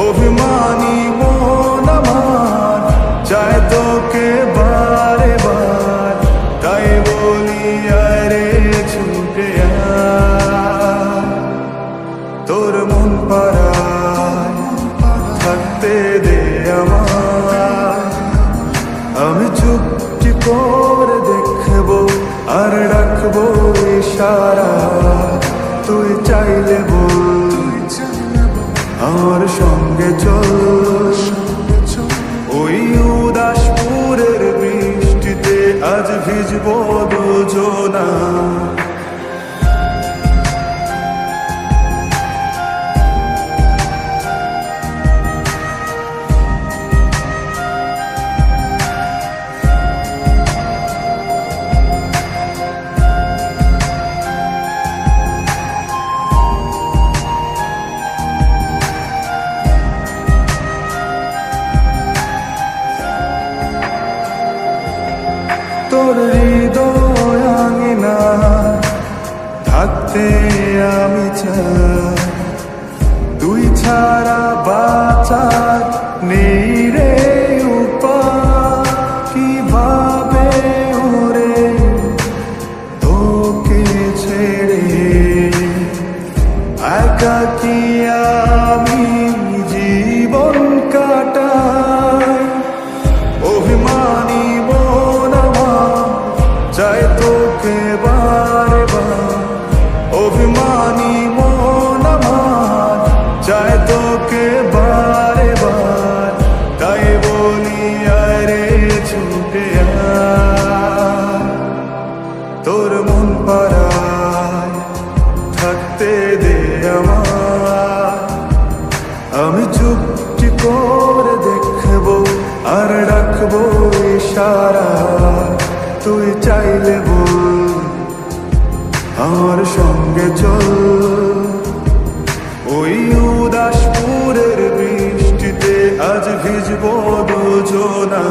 অভিমানী মন আমার চায় তোকে বারে বার, তাই বলি আরে ছুটে আয়। তোর মন পাড়ায় থাকতে দে আমায়, আমি চুপটি করে দেখবো আর রাখবো ইশারা। তুই চাইলে বল আমার সঙ্গে চল, ওই উদাসপুরের বৃষ্টিতে আজ ভিজবো দুজনা। তোর হৃদয় আঙিনা থাকতে আমি চাই, তুই ছাড়া বাঁচার নেই রে উপায়। কিভাবে ওরে তোকে ছেড়ে একাকী আমি জীবন কাটাই। অভিমানী চাই তোকে বারে বার, অভিমানী মন আমার চাই তোকে বারে বার, তাই বলি আরে ছুটে আয়। তোর মন পাড়ায় থাকতে দে আমায়, আমি চুপটি করে দেখবো আর রাখবো ইশারা। তুই চাইলে বল আমার সঙ্গে চল, ওই উদাসপুরের বৃষ্টিতে আজ ভিজবো দুজনা।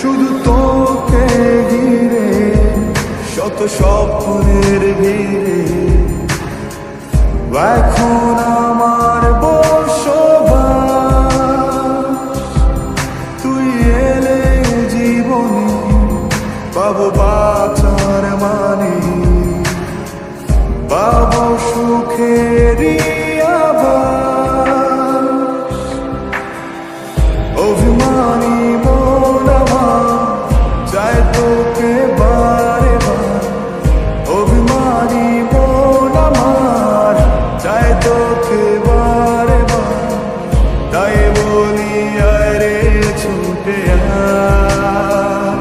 শুধু তোকে ঘিরে শত স্বপ্নের ভিড়ে এখন আমার বসবাস। তুই এলে জীবনে পাবো বাঁচার মানে, পাবো সুখেরই আভাস। অভিমানী মন আমার চাই তোকে বারে বার, অভিমানী মন আমার চাই তোকে বারে বার, তাই বলি আরে ছুটে আয়।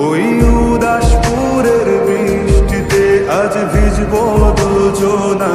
ওই উদাসপুরের বৃষ্টিতে আজ ভিজবো দুজনা।